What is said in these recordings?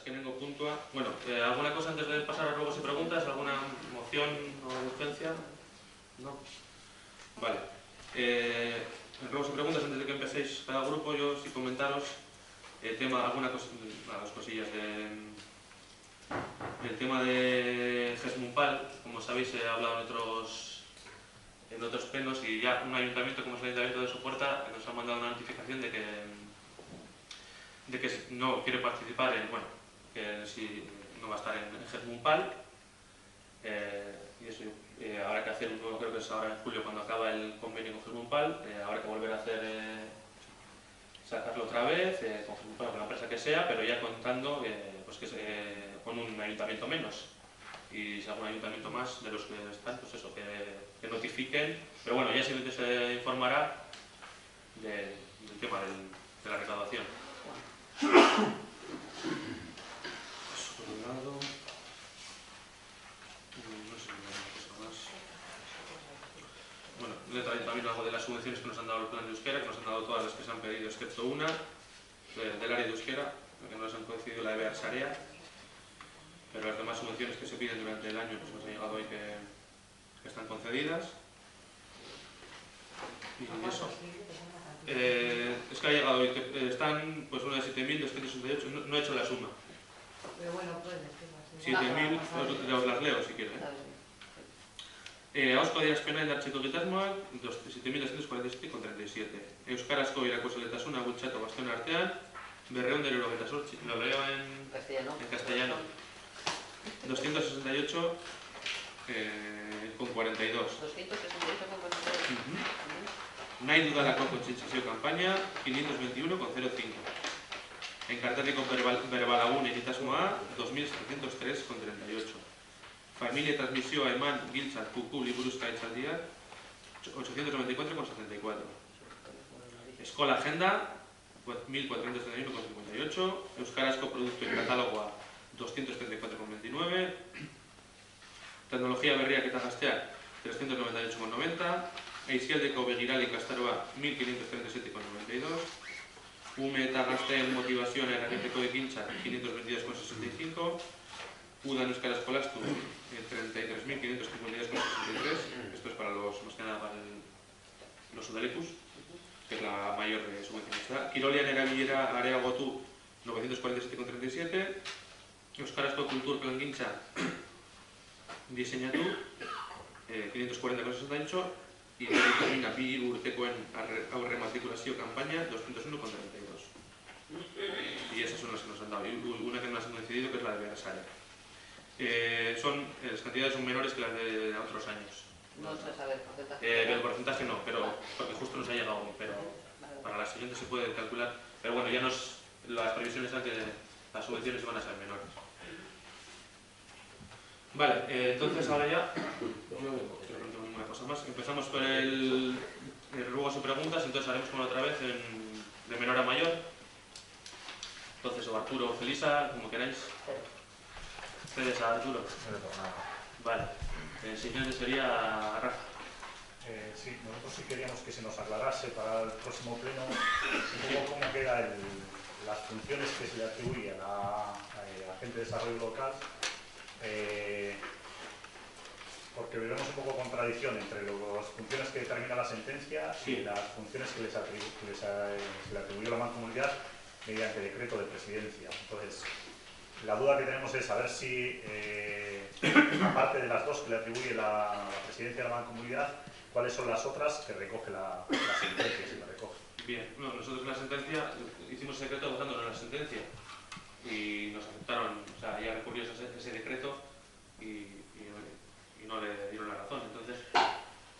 azkenengo puntua. Bueno, ¿alguna cosa antes de pasar a ruegos y preguntas? ¿Alguna moción o urgencia? No. Vale. Ruegos y preguntas, antes de que empecéis cada grupo, yo sí comentaros las cosillas del tema de GESMUPAL. Como sabéis, he hablado en otros plenos, y ya un ayuntamiento, como es el ayuntamiento de Sopuerta, nos ha mandado una notificación de que no quiere participar que si no va a estar en GESMUPAL, y eso habrá que hacer un nuevo, creo que es ahora en julio cuando acaba el convenio con GESMUPAL, habrá que volver a sacarlo otra vez, con GESMUPAL, con la empresa que sea, pero ya contando con un ayuntamiento menos. Y si algún ayuntamiento más de los que están, pues eso, que notifiquen. Pero bueno, ya simplemente se informará del tema de la recaudación. Eso por un lado. No sé si hay una cosa más. Bueno, también algo de las subvenciones que nos han dado el plan de euskera, que nos han dado todas las que se han pedido, excepto una, del área de euskera, que no nos han concedido la EBEAR Sarea. Pero las demás subvenciones que se piden durante el año, pues nos ha llegado hoy que están concedidas. Y eso. Es que ha llegado hoy, están pues una de 7.268, no he hecho la suma. Pero bueno, puedes 7.000, os las leo si quieres. Ahozko adierazpena indartzeko egitasmoak 7.247,37. Euskarazko irakurletasuna bultzatu gazteon artean 298. Lo leo en castellano. 268 con 42. 268 con 42. Nahi dudalako kontzientzazio kanpaina 521,05. Enkarterriko berbalagun egitasmoa 2.703,38. Familia transmisioa eman giltzat kuku liburuzka etxaldiak 894,74. Eskola agenda 1.431,58. Euskarazko produktuen katalogoa 234,29. Tecnologia berriak eta gazteak 398,90. Eizialdeko begirale ikastaroa 1.537,92. Ume eta gazteen motivazioan eragiteko ekintzak 522,65. Udan Euskara Escolastu 33.552,63. Esto es para más que nada para los udalecus, que es la mayor subvención. Kirolian erabilera areagotu 947,37. Euskarazko kultur plangintza diseinatu 540,68. y termina bi urtekoen aurre matriculazio campaña 201,32. Y esas son las que nos han dado. Y una que nos han decidido, que es la de Beasaria. Las cantidades son menores que las de otros años. No se sabe el porcentaje. El porcentaje no, pero porque justo nos ha llegado hoy, pero para la siguiente se puede calcular. Pero bueno, las previsiones son que las subvenciones van a ser menores. Vale, entonces ahora ya una cosa más. Empezamos por el ruegos y preguntas, entonces haremos como otra vez de menor a mayor. Entonces, o Arturo o Felisa, como queráis. Ustedes a Arturo. Vale. El siguiente sería Rafa. Sí, nosotros sí queríamos que se nos aclarase para el próximo pleno un poco cómo quedan las funciones que se le atribuyen a agente de desarrollo local. Porque vemos un poco contradicción entre las funciones que determina la sentencia y las funciones que se le atribuyó la Mancomunidad mediante decreto de presidencia. Entonces, la duda que tenemos es saber si, aparte de las dos que le atribuye la presidencia de la Mancomunidad, cuáles son las otras que recoge la sentencia, si la recoge. Bien, no, nosotros en la sentencia hicimos ese decreto votándonos en la sentencia y nos aceptaron, o sea, ya recurrió ese decreto y no le dieron la razón. Entonces,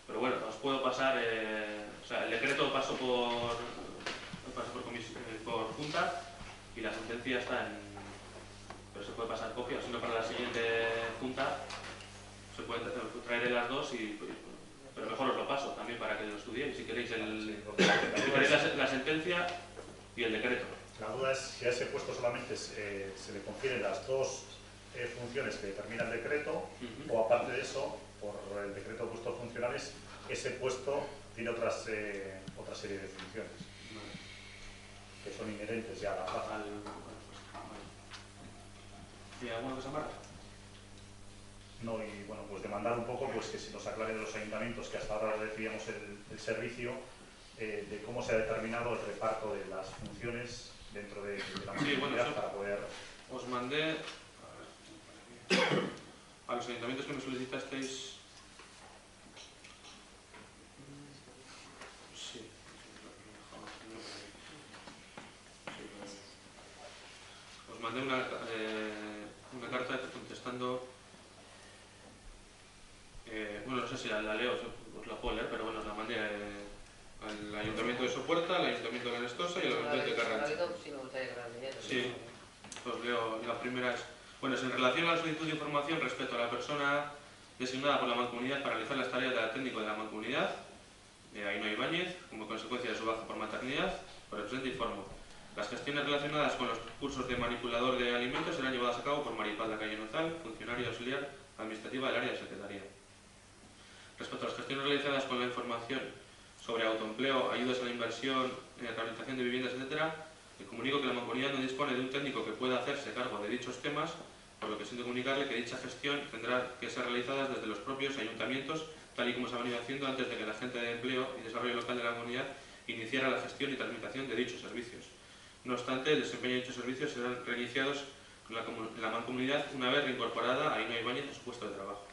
pero bueno, os puedo pasar, o sea, el decreto pasó por junta y la sentencia está pero se puede pasar copia, sino para la siguiente junta se pueden traer las dos pero mejor os lo paso también para que lo estudiéis si queréis la sentencia y el decreto. La duda es si a ese puesto solamente se le confieren las dos funciones que determina el decreto, o aparte de eso, por el decreto de puestos funcionales, ese puesto tiene otra serie de funciones que son inherentes ya a la plaza. ¿Y alguna cosa más? No, y bueno, pues demandar un poco pues que se nos aclare de los ayuntamientos que hasta ahora recibíamos el servicio, de cómo se ha determinado el reparto de las funciones dentro de la mancomunidad para poder... Os mandé a los ayuntamientos que me solicitasteis. Sí. Os mandé una carta contestando. Bueno, no sé si la leo, os la puedo leer, pero bueno, os la mandé al Ayuntamiento de Sopuerta, al Ayuntamiento de Lanestosa y al Ayuntamiento de Carranza. Sí, me gustaría que la leyeras. Sí, os leo. La primera es: bueno, en relación a la solicitud de información respecto a la persona designada por la Mancomunidad para realizar las tareas de técnico de la Mancomunidad, Ainhoa Ibáñez, como consecuencia de su baja por maternidad, por el presente informo. Las gestiones relacionadas con los cursos de manipulador de alimentos serán llevadas a cabo por Maripaz Calle Nozal, funcionaria auxiliar administrativa del área de Secretaría. Respecto a las gestiones realizadas con la información sobre autoempleo, ayudas a la inversión, rehabilitación de viviendas, etc., le comunico que la Mancomunidad no dispone de un técnico que pueda hacerse cargo de dichos temas, por lo que siento comunicarle que dicha gestión tendrá que ser realizada desde los propios ayuntamientos, tal y como se ha venido haciendo antes de que la Agente de Empleo y Desarrollo Local de la Comunidad iniciara la gestión y tramitación de dichos servicios. No obstante, el desempeño de dichos servicios serán reiniciados con la Mancomunidad una vez reincorporada a Ainhoa Ibáñez a su puesto de trabajo.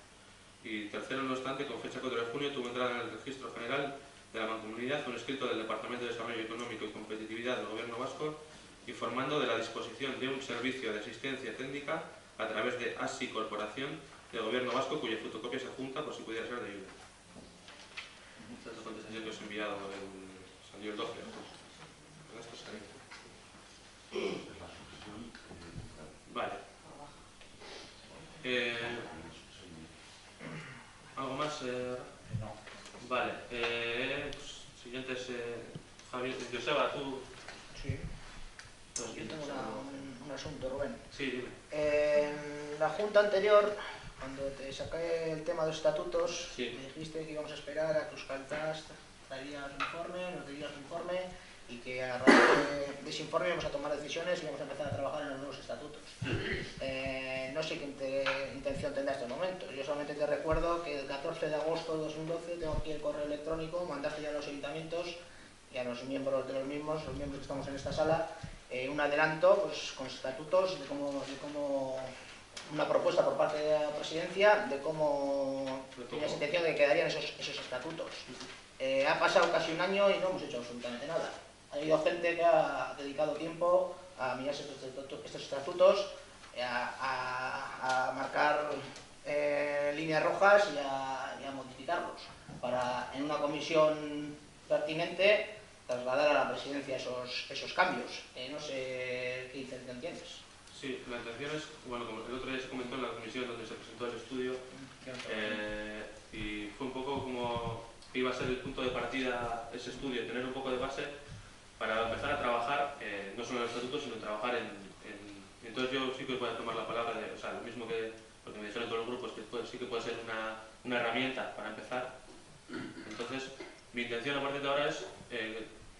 Y tercero, no obstante, con fecha 4 de junio tuvo entrada en el Registro General de la Mancomunidad un escrito del Departamento de Desarrollo Económico y Competitividad del Gobierno Vasco informando de la disposición de un servicio de asistencia técnica a través de ASI Corporación del Gobierno Vasco, cuya fotocopia se adjunta por si pudiera ser de ayuda. Esta es la contestación que os he enviado, salió el 12 de agosto. Con esto salió. Vale. ¿Algo más? No. Vale. Pues, siguientes. Javier, Joseba, tú. Sí. Yo tengo un asunto, Rubén. Sí, dime. En la junta anterior, cuando te saqué el tema de los estatutos, Sí. me dijiste que íbamos a esperar a que Euskaltas traería su informe, nos diría su informe, y que a raíz de ese informe íbamos a tomar decisiones y íbamos a empezar a trabajar en los nuevos estatutos. No sé qué intención tendrá este momento. Yo solamente te recuerdo que el 14 de agosto de 2012 tengo aquí el correo electrónico, mandaste ya a los ayuntamientos y a los miembros de los miembros que estamos en esta sala, un adelanto pues, con estatutos de cómo una propuesta por parte de la presidencia de cómo tenías intención de que quedarían esos estatutos. Ha pasado casi un año y no hemos hecho absolutamente nada. Ha habido gente que ha dedicado tiempo a mirar estos estatutos, a marcar líneas rojas y a modificarlos para en una comisión pertinente trasladar a la presidencia esos cambios. No sé qué intención tienes. Sí, la intención es, bueno, como el otro día se comentó en la comisión donde se presentó el estudio, y fue un poco como que iba a ser el punto de partida ese estudio, tener un poco de base para empezar a trabajar, no solo en los estatutos, sino trabajar entonces yo sí que voy a tomar la palabra, o sea, lo mismo que, porque me dijeron todos los grupos, que sí que puede ser una herramienta para empezar. Entonces, mi intención a partir de ahora es,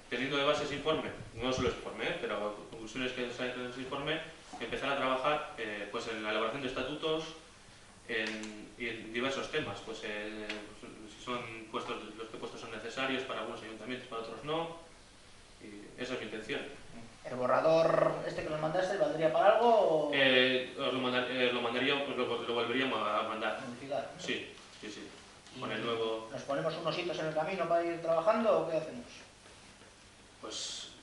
teniendo de base ese informe, no solo ese informe, pero conclusiones que salen de ese informe, empezar a trabajar pues en la elaboración de estatutos y en diversos temas, pues si son puestos, los que puestos son necesarios para algunos ayuntamientos, para otros no, y esa es mi intención. ¿El borrador este que nos mandaste valdría para algo? O... Os lo mandaría, pues lo volveríamos a mandar. Modificar, ¿no? Sí. Con el nuevo... ¿Nos ponemos unos hitos en el camino para ir trabajando o qué hacemos? Pues,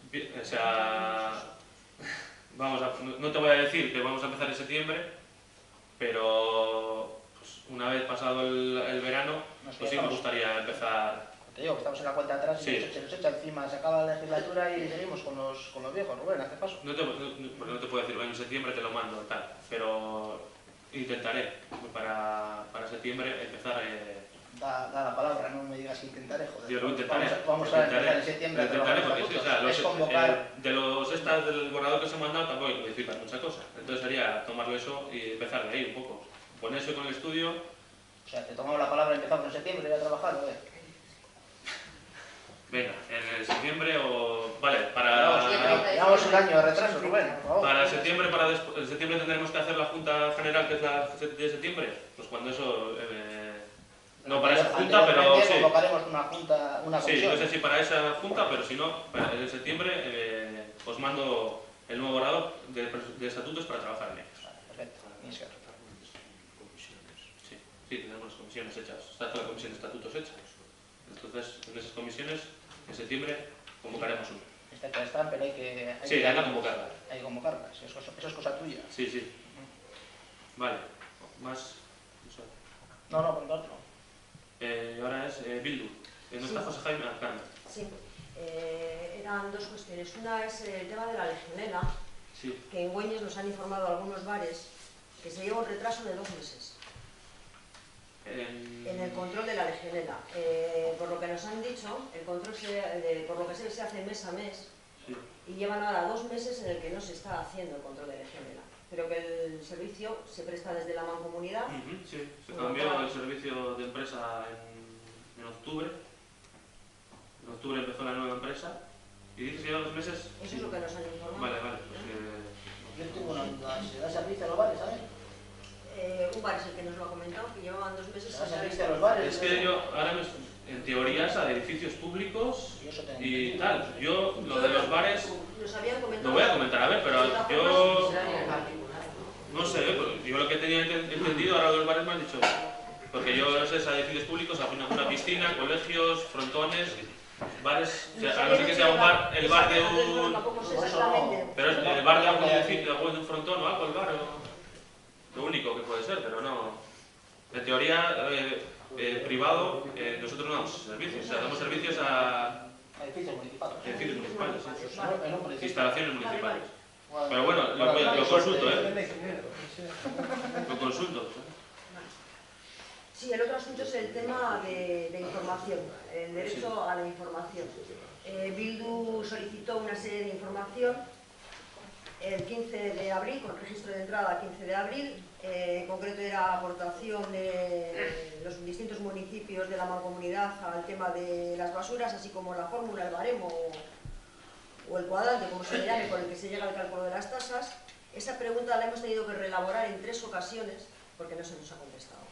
o sea, no te voy a decir que vamos a empezar en septiembre, pero pues, una vez pasado el verano, pues sí me gustaría empezar. Te digo que estamos en la cuenta atrás y Sí. se nos echa encima, se acaba la legislatura y seguimos con los viejos. Rubén, hace paso. No te puedo decir, en septiembre te lo mando, tal, pero intentaré para septiembre empezar. Da la palabra, no me digas que intentaré, joder. Yo lo intentaré. Vamos a empezar en septiembre a trabajar Porque los sí, o sea, estatutos. Es convocar... del borrador que se ha mandado tampoco hay que modificar mucha cosa. Entonces sería tomarlo eso y empezar de ahí un poco. Ponerse con el estudio. O sea, te tomamos la palabra y empezamos en septiembre y a trabajar, a ver. Venga, en septiembre o... Vale, para... Llevamos un año de retraso, Rubén, por favor. Para septiembre, en septiembre tendremos que hacer la Junta General, que es la de septiembre. Pues cuando eso... no para esa Junta, pero sí. Convocaremos una junta, una Sí, comisión. no sé si para esa Junta, pero si no, en septiembre os mando el nuevo borrador de estatutos para trabajar en ellos. Perfecto. Sí, tenemos las comisiones hechas. Está toda la comisión de estatutos hecha. Entonces, en esas comisiones, en septiembre, convocaremos una. Están, pero hay que convocarlas. Hay que convocarlas. Eso es cosa tuya. Sí, sí. Vale. Más... No sé. No, por otro. Ahora es Bildu. ¿No está José Jaime? Carmen. Sí. Eran dos cuestiones. Una es el tema de la legionela, Sí. que en Güeñes nos han informado algunos bares que se lleva un retraso de 2 meses en el control de la legionela. Por lo que nos han dicho, el control por lo que se hace mes a mes, Sí. y llevan ahora 2 meses en el que no se está haciendo el control de legionela. Pero que el servicio se presta desde la mancomunidad. Sí, se cambió el servicio de empresa en octubre. En octubre empezó la nueva empresa. ¿Y dices que lleva 2 meses? Eso es lo que nos han informado. Vale, pues... Yo tengo una duda. ¿Se da servicio a los bares, sabes? Un bar es el que nos lo ha comentado, que llevaban 2 meses ¿Se da sin servicio a los bares? Es que yo ahora en teoría es a edificios públicos y tal. Yo lo de los bares Nos habían comentado. lo voy a comentar, a ver, pero yo no sé, yo lo que tenía entendido ahora de los bares me han dicho, porque yo no sé, es a edificios públicos, a una piscina, colegios, frontones, bares, o sea, a no ser que sea un bar, el bar de un... Pero es el bar de algún edificio, de un frontón o algo, el bar, lo único que puede ser, pero no... En teoría, privado, nosotros no damos servicios, o sea, damos servicios a Edificios municipales. edificios municipales, En un principio. instalaciones municipales. Pero bueno, lo consulto, Lo consulto. Sí, el otro asunto es el tema de información, el derecho a la información. Bildu solicitó una serie de información el 15 de abril, con registro de entrada 15 de abril. En concreto era aportación de los distintos municipios de la mancomunidad al tema de las basuras, así como la fórmula, el baremo o el cuadrante, como se le llame, con el que se llega al cálculo de las tasas. Esa pregunta la hemos tenido que reelaborar en 3 ocasiones porque no se nos ha contestado.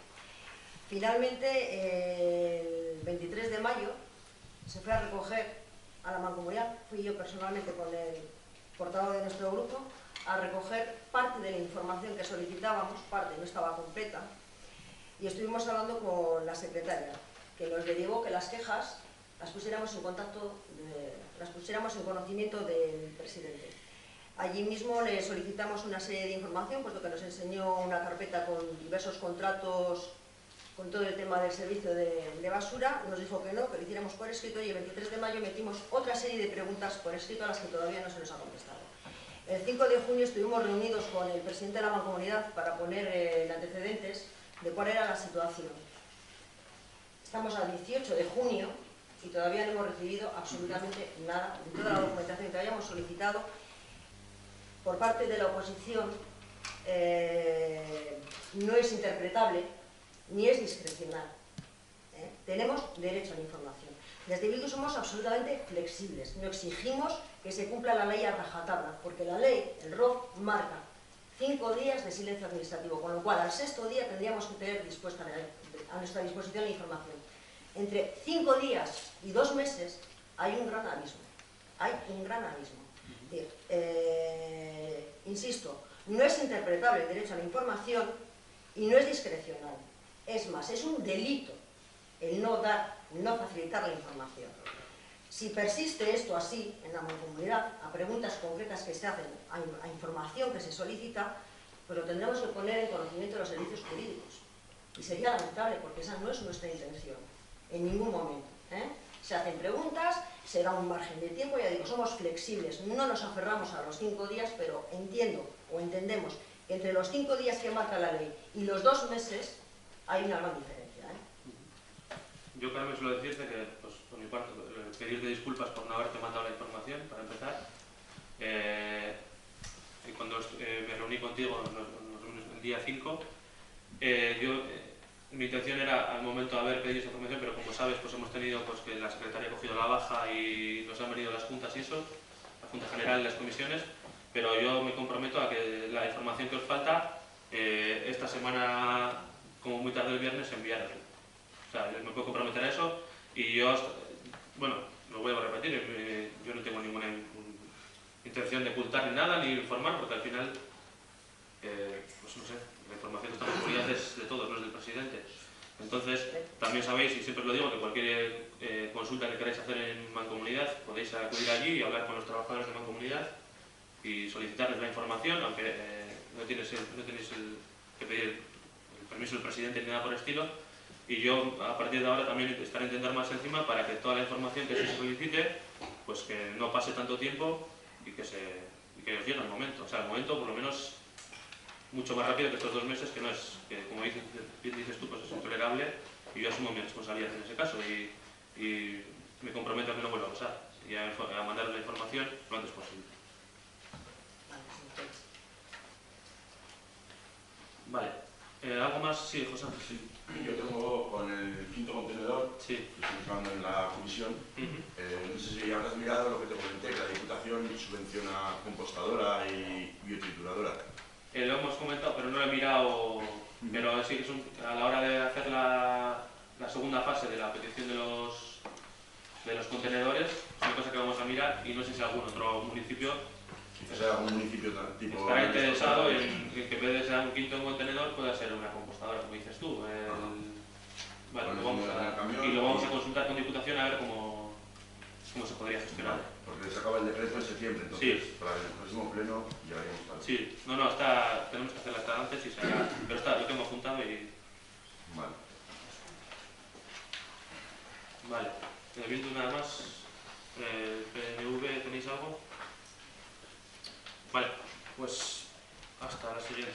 Finalmente, el 23 de mayo se fue a recoger a la mancomunidad, fui yo personalmente con el portavoz de nuestro grupo, a recoger parte de la información que solicitábamos, parte no estaba completa, y estuvimos hablando con la secretaria, que nos derivó que las quejas las pusiéramos en contacto, las pusiéramos en conocimiento del presidente. Allí mismo le solicitamos una serie de información, puesto que nos enseñó una carpeta con diversos contratos con todo el tema del servicio de basura, nos dijo que no, que lo hiciéramos por escrito, y el 23 de mayo metimos otra serie de preguntas por escrito a las que todavía no se nos ha contestado. El 5 de junio estuvimos reunidos con el presidente de la mancomunidad para poner antecedentes de cuál era la situación. Estamos al 18 de junio y todavía no hemos recibido absolutamente nada de toda la documentación que habíamos solicitado por parte de la oposición. No es interpretable ni es discrecional. Tenemos derecho a la información. Desde Bildu somos absolutamente flexibles, no exigimos que se cumpla la ley a rajatabla, porque la ley, el ROF, marca 5 días de silencio administrativo, con lo cual al 6.º día tendríamos que tener dispuesta a nuestra disposición la información. Entre 5 días y 2 meses hay un gran abismo. Hay un gran abismo. Insisto, no es interpretable el derecho a la información y no es discrecional. Es más, es un delito el no facilitar la información. Si persiste esto así en la mancomunidad, a preguntas concretas que se hacen, a información que se solicita, pues lo tendremos que poner en conocimiento de los servicios jurídicos. Y sería lamentable, porque esa no es nuestra intención, en ningún momento. Se hacen preguntas, se da un margen de tiempo, ya digo, somos flexibles, no nos aferramos a los 5 días, pero entiendo o entendemos que entre los 5 días que marca la ley y los 2 meses hay una gran diferencia. Yo, Carmen, suelo decirte que, pues, por mi parte, pedirte disculpas por no haberte mandado la información, para empezar. Y cuando me reuní contigo el día 5, yo mi intención era al momento haber pedido esa información, pero como sabes, pues hemos tenido pues, que la secretaria ha cogido la baja y nos han venido las juntas y eso, la Junta General y las comisiones, pero yo me comprometo a que la información que os falta, esta semana, como muy tarde el viernes, enviarosla. O sea, yo me puedo comprometer a eso y yo, bueno, lo voy a repetir, yo no tengo ninguna intención de ocultar ni nada, ni informar, porque al final, pues no sé, la información de esta comunidad es de todos, no es del presidente. Entonces, también sabéis, y siempre os lo digo, que cualquier consulta que queráis hacer en Mancomunidad, podéis acudir allí y hablar con los trabajadores de Mancomunidad y solicitarles la información, aunque no tenéis que pedir el permiso del presidente ni nada por el estilo. Y yo, a partir de ahora, también estaré a intentar más encima para que toda la información que se solicite, pues que no pase tanto tiempo y que os llegue al momento. O sea, al momento, por lo menos, mucho más rápido que estos 2 meses, que no es, que como dices tú, pues es intolerable, y yo asumo mi responsabilidad en ese caso y me comprometo a que no vuelva a pasar y a mandaros la información lo antes posible. Vale. ¿Algo más? Sí, José. Sí. Yo tengo con el 5.º contenedor, Sí. que estoy trabajando en la comisión, no sé si habrás mirado lo que te comenté, que la Diputación subvenciona compostadora y biotrituradora. Lo hemos comentado, pero no lo he mirado, pero sí que a la hora de hacer la segunda fase de la petición de los contenedores, es una cosa que vamos a mirar y no sé si algún otro municipio Quizás sea algún municipio tipo... estará interesado en que en vez de ser un 5.º contenedor pueda ser una compostadora, como dices tú. Vale, y lo vamos a consultar con Diputación a ver cómo se podría gestionar. Porque se acaba el decreto en septiembre, entonces Sí. para el próximo pleno llegaremos tarde. Sí, no, tenemos que hacerla hasta antes y se hará, pero lo tengo apuntado y... Vale. Vale, viendo nada más, PNV, ¿tenéis algo? Vale, pues hasta la siguiente.